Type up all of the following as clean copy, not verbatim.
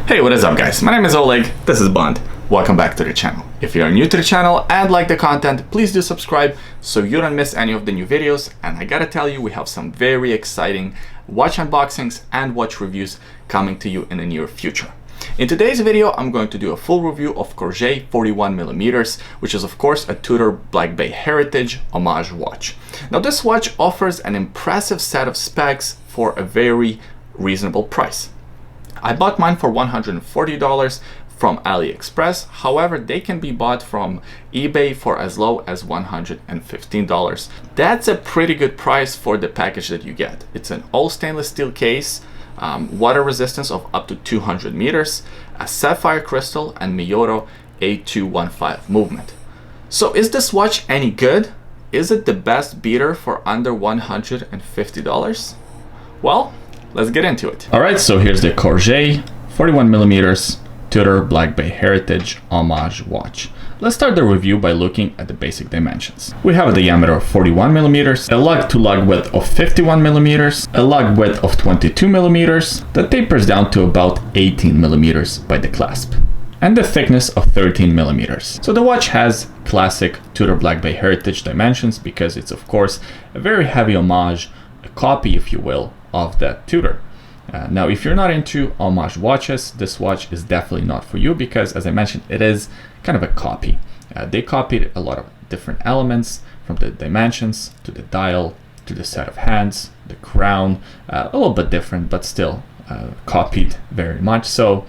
Hey, what is up guys? My name is Oleg, this is Bond. Welcome back to the channel. If you are new to the channel and like the content, please do subscribe so you don't miss any of the new videos. And I gotta tell you, we have some very exciting watch unboxings and watch reviews coming to you in the near future. In today's video, I'm going to do a full review of Corgeut 41mm, which is of course a Tudor Black Bay Heritage Homage watch. Now this watch offers an impressive set of specs for a very reasonable price. I bought mine for $140 from Aliexpress. However, they can be bought from eBay for as low as $115. That's a pretty good price for the package that you get. It's an all stainless steel case, water resistance of up to 200 meters, a sapphire crystal, and Miyota A215 movement. So is this watch any good? Is it the best beater for under $150? Well, let's get into it. All right, so here's the Corgeut 41mm Tudor Black Bay Heritage Homage watch. Let's start the review by looking at the basic dimensions. We have a diameter of 41mm, a lug-to-lug width of 51mm, a lug width of 22mm that tapers down to about 18mm by the clasp, and the thickness of 13mm. So the watch has classic Tudor Black Bay Heritage dimensions because it's of course a very heavy homage, a copy if you will, of that Tudor. Now if you're not into homage watches, this watch is definitely not for you because, as I mentioned, it is kind of a copy. They copied a lot of different elements, from the dimensions to the dial to the set of hands, the crown, a little bit different but still copied very much so,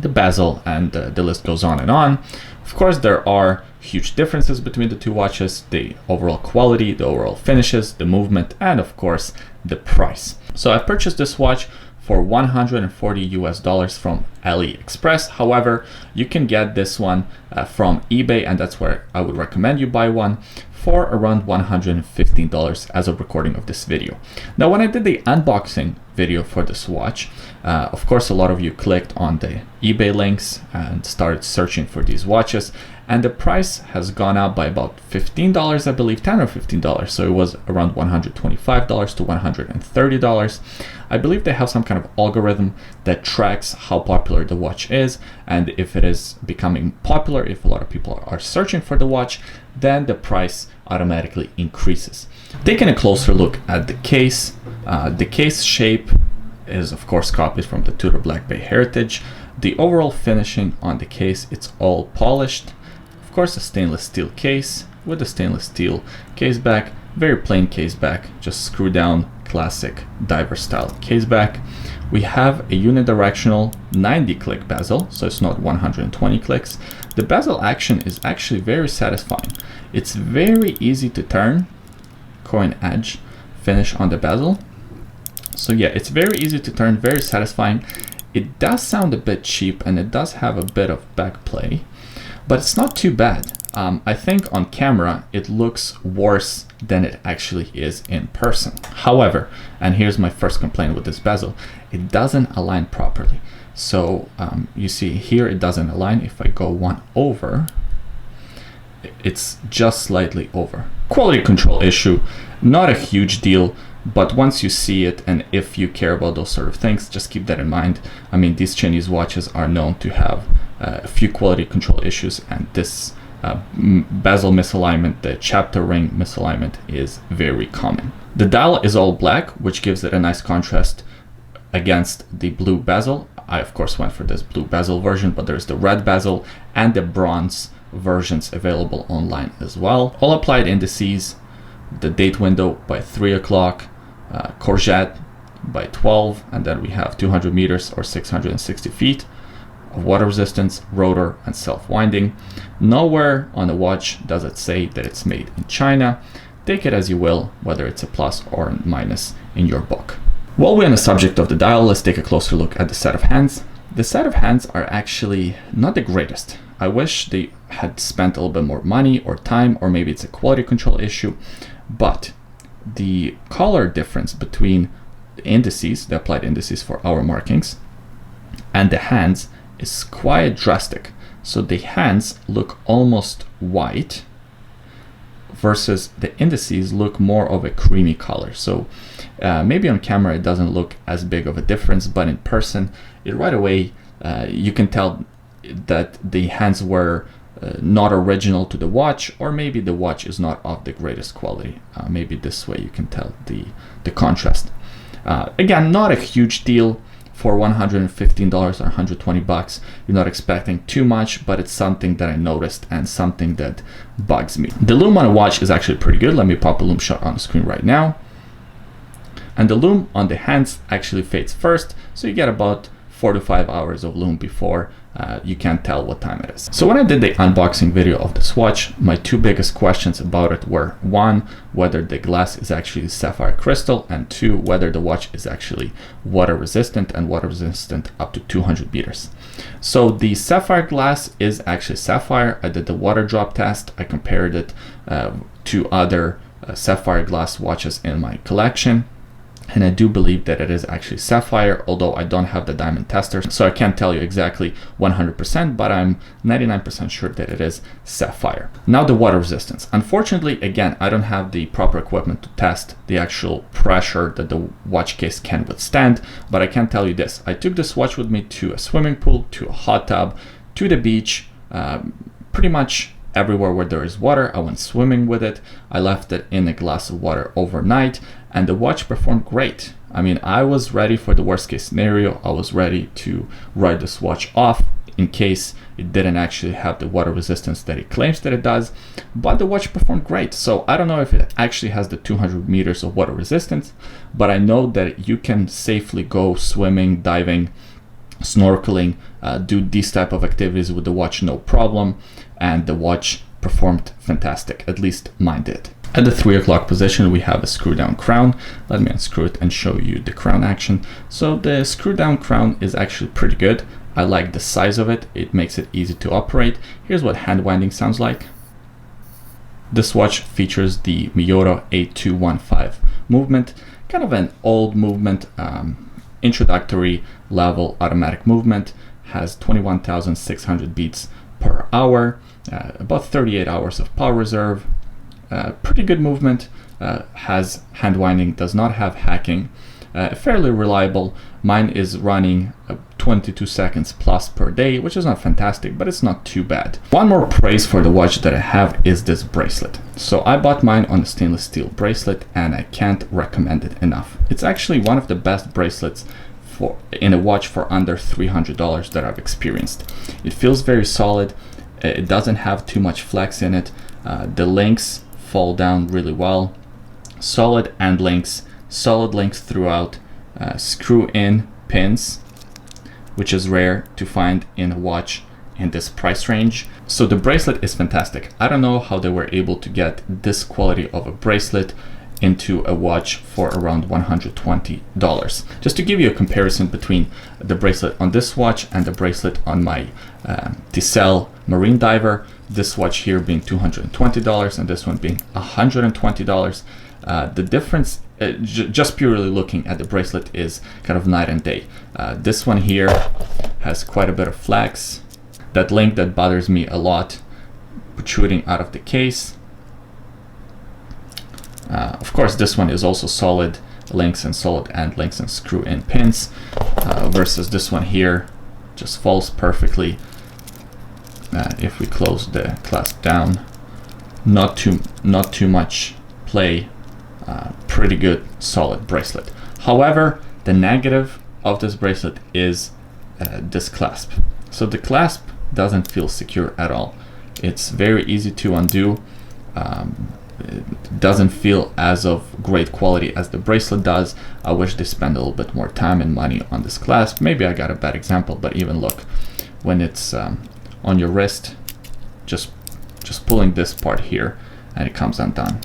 the bezel, and the list goes on and on. Of course there are huge differences between the two watches: the overall quality, the overall finishes, the movement, and of course the price. So I purchased this watch for $140 from Aliexpress. However, you can get this one from eBay, and that's where I would recommend you buy one, for around $115 as of recording of this video. Now when I did the unboxing video for this watch, of course a lot of you clicked on the eBay links and started searching for these watches, and the price has gone up by about $15, I believe, $10 or $15. So it was around $125 to $130. I believe they have some kind of algorithm that tracks how popular the watch is, and if it is becoming popular, if a lot of people are searching for the watch, then the price automatically increases. Taking a closer look at the case shape is of course copied from the Tudor Black Bay Heritage. The overall finishing on the case, it's all polished. Of course, a stainless steel case with a stainless steel case back, very plain case back, just screw down classic diver style case back. We have a unidirectional 90 click bezel, so it's not 120 clicks. The bezel action is actually very satisfying. It's very easy to turn, coin edge finish on the bezel. So yeah, it's very easy to turn, very satisfying. It does sound a bit cheap and it does have a bit of back play, but it's not too bad. I think on camera it looks worse than it actually is in person. However, and here's my first complaint with this bezel, it doesn't align properly. So you see here it doesn't align. If I go one over, it's just slightly over. Quality control issue, not a huge deal, but once you see it, and if you care about those sort of things, just keep that in mind. I mean, these Chinese watches are known to have a few quality control issues, and this bezel misalignment, the chapter ring misalignment, is very common. The dial is all black, which gives it a nice contrast against the blue bezel. I of course went for this blue bezel version, but there's the red bezel and the bronze versions available online as well. All applied indices, the date window by 3 o'clock, Corgeut by 12, and then we have 200 meters or 660 feet of water resistance, rotor, and self-winding. Nowhere on the watch does it say that it's made in China. Take it as you will, whether it's a plus or a minus in your book. While we're on the subject of the dial, let's take a closer look at the set of hands. The set of hands are actually not the greatest. I wish they had spent a little bit more money or time, or maybe it's a quality control issue, but the color difference between the indices, the applied indices for our markings, and the hands is quite drastic. So the hands look almost white versus the indices look more of a creamy color. So maybe on camera it doesn't look as big of a difference, but in person it right away you can tell that the hands were not original to the watch, or maybe the watch is not of the greatest quality. Maybe this way you can tell the contrast. Again, not a huge deal for $115 or 120 bucks. You're not expecting too much, but it's something that I noticed and something that bugs me. The lume on a watch is actually pretty good. Let me pop a lume shot on the screen right now. And the lume on the hands actually fades first, so you get about 4 to 5 hours of lume before you can't tell what time it is. So when I did the unboxing video of this watch, my two biggest questions about it were, one, whether the glass is actually sapphire crystal, and two, whether the watch is actually water resistant, and water resistant up to 200 meters. So the sapphire glass is actually sapphire. I did the water drop test. I compared it to other sapphire glass watches in my collection. And I do believe that it is actually sapphire, although I don't have the diamond tester, so I can't tell you exactly 100%, but I'm 99% sure that it is sapphire. Now the water resistance. Unfortunately, again, I don't have the proper equipment to test the actual pressure that the watch case can withstand, but I can tell you this. I took this watch with me to a swimming pool, to a hot tub, to the beach, pretty much everywhere where there is water. I went swimming with it. I left it in a glass of water overnight, and the watch performed great. I mean, I was ready for the worst case scenario. I was ready to write this watch off in case it didn't actually have the water resistance that it claims that it does, but the watch performed great. So I don't know if it actually has the 200 meters of water resistance, but I know that you can safely go swimming, diving, snorkeling, do these type of activities with the watch no problem, and the watch performed fantastic. At least mine did. At the 3 o'clock position, we have a screw down crown. Let me unscrew it and show you the crown action. So the screw down crown is actually pretty good. I like the size of it. It makes it easy to operate. Here's what hand winding sounds like. This watch features the Miyota 8215 movement, kind of an old movement, introductory level automatic movement, has 21,600 beats per hour, about 38 hours of power reserve. Pretty good movement, has hand winding, does not have hacking, fairly reliable. Mine is running 22 seconds plus per day, which is not fantastic, but it's not too bad. One more praise for the watch that I have is this bracelet. So I bought mine on a stainless steel bracelet, and I can't recommend it enough. It's actually one of the best bracelets in a watch for under $300 that I've experienced. It feels very solid. It doesn't have too much flex in it. The links fall down really well. Solid end links, solid links throughout. Screw in pins, which is rare to find in a watch in this price range. So the bracelet is fantastic. I don't know how they were able to get this quality of a bracelet into a watch for around $120. Just to give you a comparison between the bracelet on this watch and the bracelet on my Tissel Marine Diver, this watch here being $220 and this one being $120. The difference, just purely looking at the bracelet, is kind of night and day. This one here has quite a bit of flex. That link that bothers me a lot, protruding out of the case. Of course, this one is also solid links and solid end links and screw in pins, versus this one here just falls perfectly. If we close the clasp down, not too much play, pretty good solid bracelet. However, the negative of this bracelet is this clasp. So the clasp doesn't feel secure at all. It's very easy to undo. It doesn't feel as of great quality as the bracelet does. I wish they spent a little bit more time and money on this clasp. Maybe I got a bad example, but even look, when it's on your wrist, just pulling this part here and it comes undone.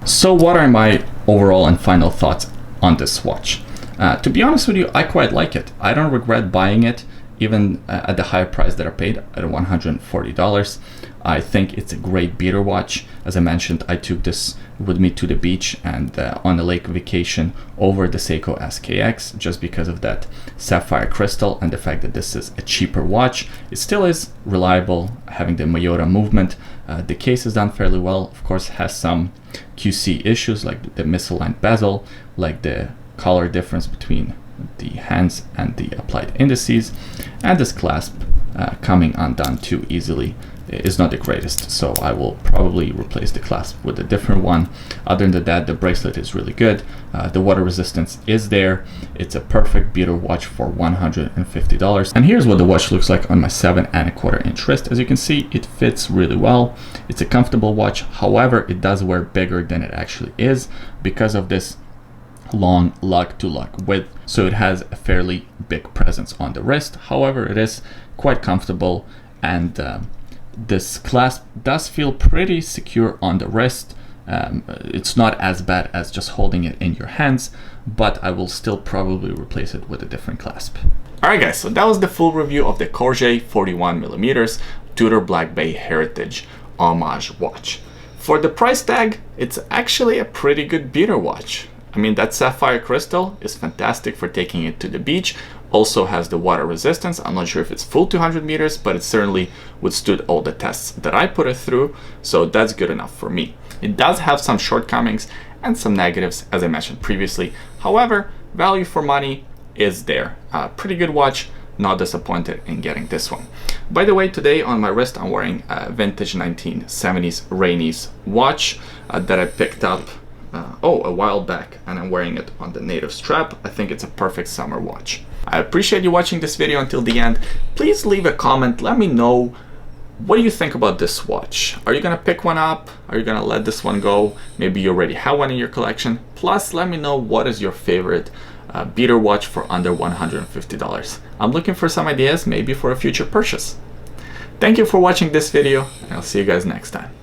So what are my overall and final thoughts on this watch? To be honest with you, I quite like it. I don't regret buying it, even at the high price that I paid at $140. I think it's a great beater watch. As I mentioned, I took this with me to the beach and on a lake vacation over the Seiko SKX, just because of that sapphire crystal and the fact that this is a cheaper watch. It still is reliable, having the Miyota movement. The case is done fairly well. Of course, has some QC issues like the misaligned bezel, like the color difference between the hands and the applied indices. And this clasp coming undone too easily is not the greatest, so I will probably replace the clasp with a different one. Other than that, the bracelet is really good. The water resistance is there. It's a perfect beater watch for $150. And here's what the watch looks like on my 7¼ inch wrist. As you can see, it fits really well. It's a comfortable watch. However, it does wear bigger than it actually is because of this long lug to lug width, so it has a fairly big presence on the wrist. However, it is quite comfortable, and this clasp does feel pretty secure on the wrist. It's not as bad as just holding it in your hands, but I will still probably replace it with a different clasp. Alright guys, so that was the full review of the Corgeut 41mm Tudor Black Bay Heritage Homage watch. For the price tag, it's actually a pretty good beater watch. I mean, that sapphire crystal is fantastic for taking it to the beach. Also has the water resistance. I'm not sure if it's full 200 meters, but it certainly withstood all the tests that I put it through, so that's good enough for me. It does have some shortcomings and some negatives, as I mentioned previously. However, value for money is there. Pretty good watch, not disappointed in getting this one. By the way, today on my wrist I'm wearing a vintage 1970s Rainey's watch that I picked up a while back, and I'm wearing it on the native strap. I think it's a perfect summer watch. I appreciate you watching this video until the end. Please leave a comment. Let me know, what do you think about this watch? Are you gonna pick one up? Are you gonna let this one go? Maybe you already have one in your collection. Plus, let me know what is your favorite beater watch for under $150. I'm looking for some ideas, maybe for a future purchase. Thank you for watching this video, and I'll see you guys next time.